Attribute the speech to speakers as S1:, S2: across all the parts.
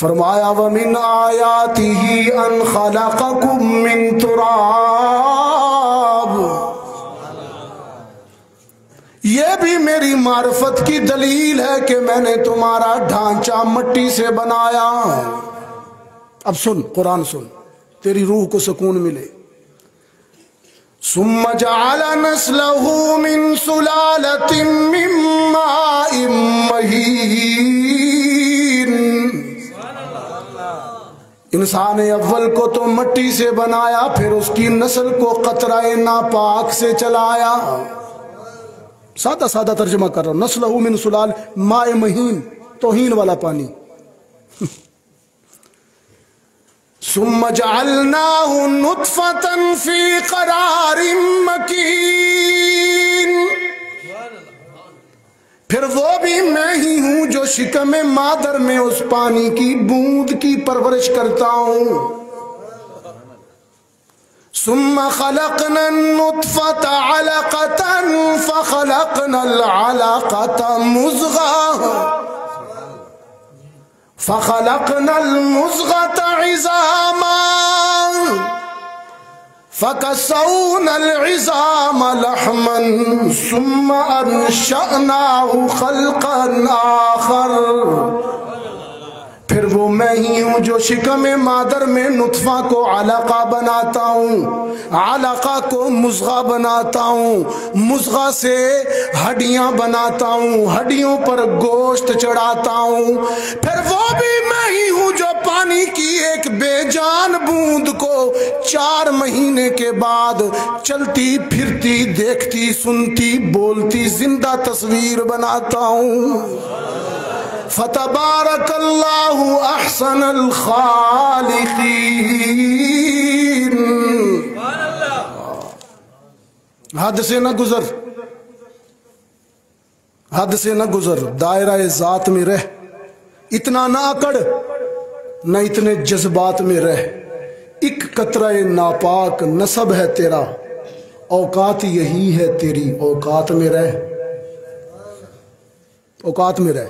S1: فرمایا وَمِنْ آيَاتِهِ أَنْ خَلَقَكُم مِّن تُرَابٍ، یہ بھی میری معرفت کی دلیل ہے کہ میں نے تمہارا ڈھانچہ مٹی سے بنایا۔ اب سن، قرآن سن، تیری روح کو سکون ملے۔ ثم جعل نسله من سلالة من ماء مهين، انسان اول کو تو مٹی سے بنایا، پھر اس کی نسل کو قطرہ ناپاک سے چلایا۔ سادہ سادہ ترجمہ کر رہا ہوں، نسلہ من سلال ماء مہین، توہین والا پانی۔ ثم جعلناه نطفة في قرار مكين، پھر وہ بھی میں ہی ہوں جو شکم مادر میں اس پانی کی بوند کی پرورش کرتا ہوں۔ ثم خلقنا النطفة علقة فخلقنا العلقة مضغة فخلقنا المضغة عظاما فكسونا العظام لحما ثم أنشأناه خلقا آخر، پھر وہ میں ہی ہوں جو شکم مادر میں نطفہ کو علقہ بناتا ہوں، علقہ کو مضغہ بناتا ہوں، مضغہ سے ہڈیاں بناتا ہوں، ہڈیوں پر گوشت چڑھاتا ہوں، پھر وہ بھی میں ہی ہوں جو پانی کی ایک بے جان بوند کو 4 مہینے کے بعد چلتی پھرتی دیکھتی سنتی بولتی زندہ تصویر بناتا ہوں۔ فتبارک اللہ احسن الخالقین۔ حد سے نہ گزر، حد سے نہ گزر، دائرہ ذات میں رہ، اتنا نہ اکڑ، نہ اتنے جذبات میں رہ۔ ایک قطرہ ناپاک نسب ہے تیرا، اوقات یہی ہے تیری، اوقات میں رہ، اوقات میں رہ۔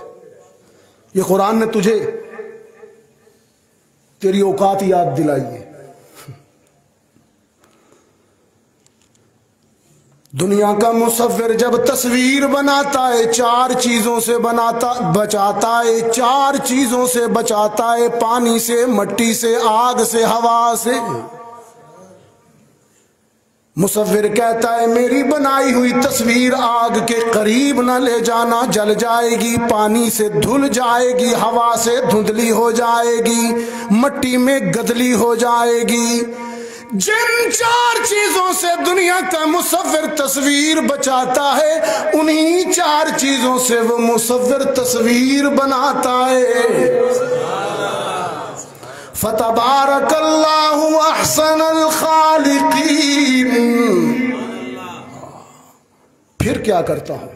S1: یہ قرآن نے تجھے تیری اوقات یاد دلائی ہے۔ دنیا کا مصور جب تصویر بناتا ہے 4 چیزوں سے بچاتا ہے، 4 چیزوں سے بچاتا ہے، پانی سے، مٹی سے، آگ سے، ہوا سے۔ مصور کہتا ہے میری بنائی ہوئی تصویر آگ کے قریب نہ لے جانا، جل جائے گی، پانی سے دھل جائے گی، ہوا سے دھندلی ہو جائے گی، مٹی میں گدلی ہو جائے گی۔ جن 4 چیزوں سے دنیا کا مصور تصویر بچاتا ہے، انہی 4 چیزوں سے وہ مصور تصویر بناتا ہے۔ فتبارک اللہ احسن الخالقین۔ پھر کیا کرتا ہوں،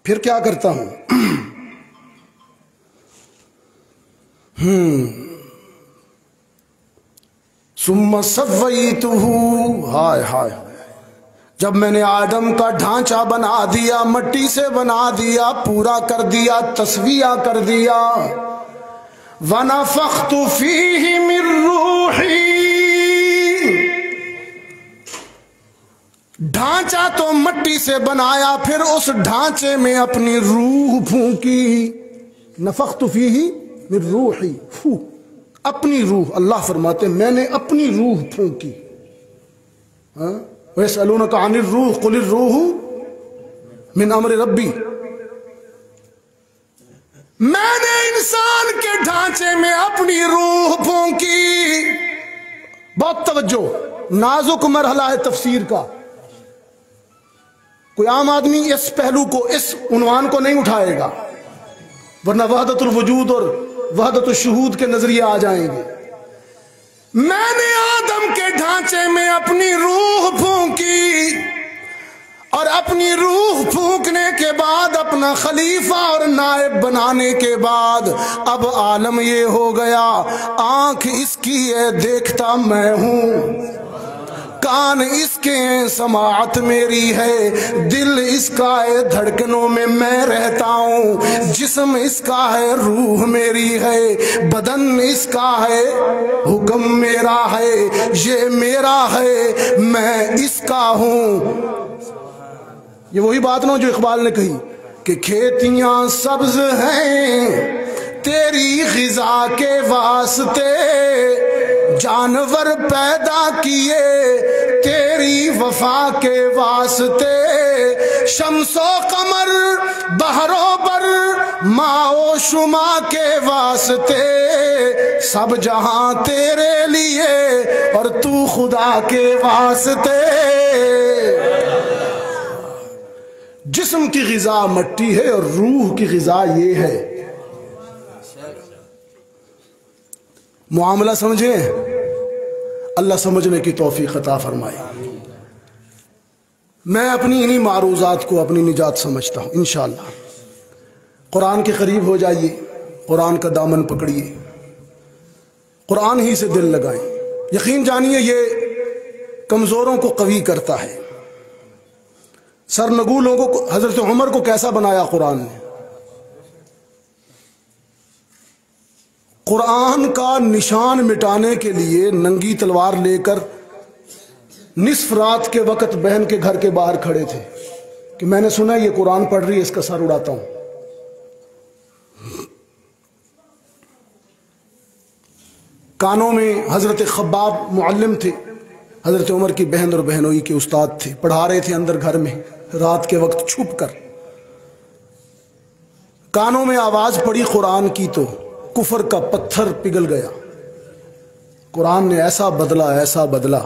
S1: پھر کیا کرتا ہوں؟ ثم سویتہ، ہائے ہائے، جب میں نے آدم کا ڈھانچہ بنا دیا، مٹی سے بنا دیا، پورا کر دیا، تسویہ کر دیا، وَنَفَخْتُ فِيهِ مِن رُوحِي، ڈھانچہ تو مٹی سے بنایا، پھر اس ڈھانچے میں اپنی روح پھونکی۔ نفخت فیہ من روحی، اپنی روح، اللہ فرماتے میں نے اپنی روح پھونکی۔ وَيَسْأَلُونَكَ عَنِ الرُّوحِ قُلِ الرُّوحُ مِنْ أَمْرِ رَبِّي، میں نے انسان کے ڈھانچے میں اپنی روح پھونکی۔ بہت توجہ، نازک مرحلہ ہے تفسیر کا، کوئی عام آدمی اس پہلو کو، اس عنوان کو نہیں اٹھائے گا، ورنہ وحدت الوجود اور وحدت الشہود کے نظریے آ جائیں گے۔ میں نے آدم کے ڈھانچے میں اپنی روح پھونکی، اور اپنی روح پھونکنے کے بعد اپنا خلیفہ اور نائب بنانے کے بعد اب عالم یہ ہو گیا، آنکھ اس کی ہے دیکھتا میں ہوں، کان اس کے سماعت میری ہے، دل اس کا ہے دھڑکنوں میں رہتا ہوں، جسم اس کا ہے روح میری ہے، بدن اس کا ہے حکم میرا ہے، یہ میرا ہے میں اس کا ہوں۔ یہ وہی بات نہ جو اقبال نے کہی کہ کھیتیاں سبز ہیں تیری غذا کے واسطے، جانور پیدا کیے تیری وفا کے واسطے، شمس و قمر بحر و بر ماء و شما کے واسطے، سب جہاں تیرے لیے اور تو خدا کے واسطے۔ جسم کی غذا مٹی ہے اور روح کی غذا یہ ہے۔ معاملہ سمجھیں، اللہ سمجھنے کی توفیق عطا فرمائے۔ میں اپنی انہی معروضات کو اپنی نجات سمجھتا ہوں انشاءاللہ۔ قرآن کے قریب ہو جائیے، قرآن کا دامن پکڑیے، قرآن ہی سے دل لگائیں۔ یقین جانیے یہ کمزوروں کو قوی کرتا ہے۔ سرنگو لوگوں کو، حضرت عمر کو کیسا بنایا قرآن نے؟ قرآن کا نشان مٹانے کے لیے ننگی تلوار لے کر نصف رات کے وقت بہن کے گھر کے باہر کھڑے تھے کہ میں نے سنا یہ قرآن پڑھ رہی ہے، اس کا سر اڑاتا ہوں۔ کانوں میں حضرت خباب معلم تھے، حضرت عمر کی بہن اور بہنوئی کے استاد تھے، پڑھا رہے تھے اندر گھر میں رات کے وقت چھپ کر۔ کانوں میں آواز پڑی قرآن کی تو کفر کا پتھر پگھل گیا۔ قرآن نے ایسا بدلا، ایسا بدلا۔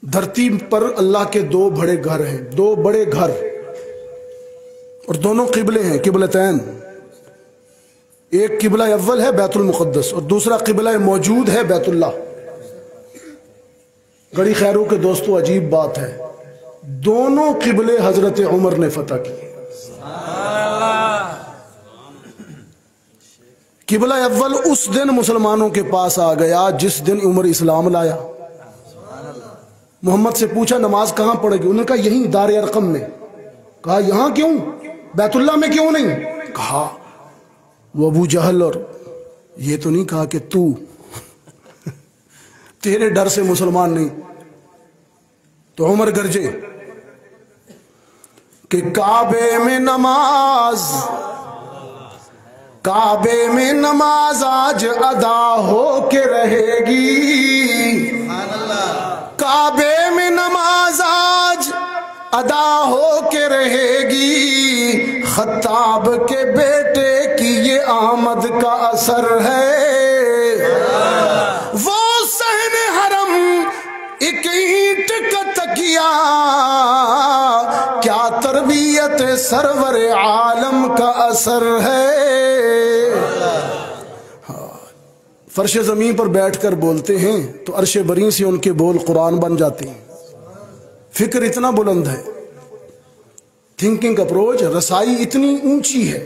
S1: دھرتی پر اللہ کے دو بڑے گھر ہیں، دو بڑے گھر، اور دونوں قبلے ہیں، قبلتین۔ ایک قبلہ اول ہے بیت المقدس اور دوسرا قبلہ موجود ہے بیت اللہ۔ گڑی خیروں کے دوستو عجیب بات ہے، دونوں قبلے حضرت عمر نے فتح کیے۔ قبلہ اول اس دن مسلمانوں کے پاس آ گیا جس دن عمر اسلام لایا۔ محمد سے پوچھا نماز کہاں پڑھے گی؟ انہوں نے کہا یہیں دار ارقم میں۔ کہا یہاں کیوں؟ بیت اللہ میں کیوں نہیں؟ کہا وہ ابو جہل اور یہ تو نہیں کہا کہ تو تیرے ڈر سے مسلمان نہیں۔ تو عمر گرجے کہ کعبے میں نماز، کعبے میں نماز آج ادا ہو کے رہے گی، کعبے میں نماز آج ادا ہو کے رہے گی، خطاب کے بیٹے کی یہ آمد کا اثر ہے، وہ صحن حرم ایک اینٹ کا تکیہ، کیا تربیت سرور عالم کا اثر ہے۔ فرش زمین پر بیٹھ کر بولتے ہیں تو عرش بری سے ان کے بول قرآن بن جاتے ہیں۔ فکر اتنا بلند ہے، تھنکنگ اپروچ، رسائی اتنی اونچی ہے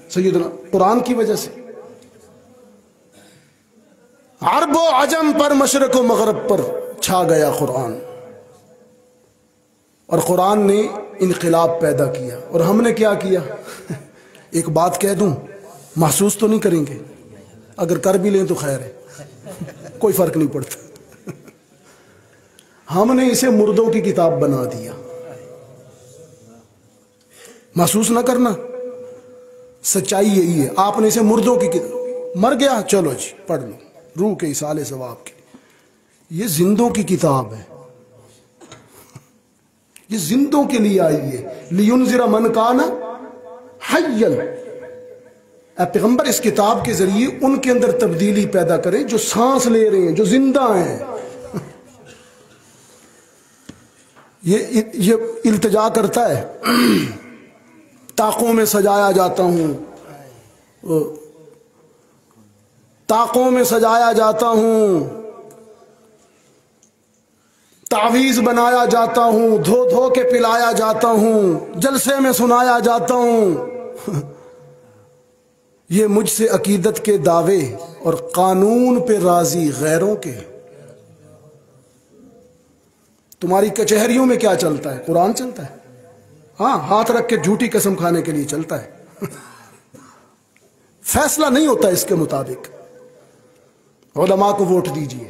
S1: سیدنا قرآن کی وجہ سے۔ عرب و عجم پر، مشرق و مغرب پر چھا گیا قرآن، اور قرآن نے انقلاب پیدا کیا۔ اور ہم نے کیا کیا؟ ایک بات کہہ دوں، محسوس تو نہیں کریں گے، اگر کر بھی لیں تو خیر ہے، کوئی فرق نہیں پڑتا۔ ہم نے اسے مردوں کی کتاب بنا دیا۔ محسوس نہ کرنا، سچائی یہی ہے۔ آپ نے اسے مردوں کی کتاب، مر گیا چلو جی پڑھ لو، روح کے ایصال ثواب کے۔ یہ زندوں کی کتاب ہے، یہ زندوں کے لیے آئی ہے۔ لِيُنذِرَ مَنْ كَانَ حَيًّا، اے پیغمبر اس کتاب کے ذریعے ان کے اندر تبدیلی پیدا کریں جو سانس لے رہے ہیں، جو زندہ ہیں۔ یہ التجا کرتا ہے، طاقوں میں سجایا جاتا ہوں، طاقوں میں سجایا جاتا ہوں، تعویذ بنایا جاتا ہوں، دھو دھو کے پلایا جاتا ہوں، جلسے میں سنایا جاتا ہوں۔ یہ مجھ سے عقیدت کے دعوے اور قانون پہ راضی غیروں کے۔ تمہاری کچہریوں میں کیا چلتا ہے؟ قرآن چلتا ہے، ہاں ہاتھ رکھ کے جھوٹی قسم کھانے کے لیے چلتا ہے، فیصلہ نہیں ہوتا اس کے مطابق۔ علماء کو ووٹ دیجیے۔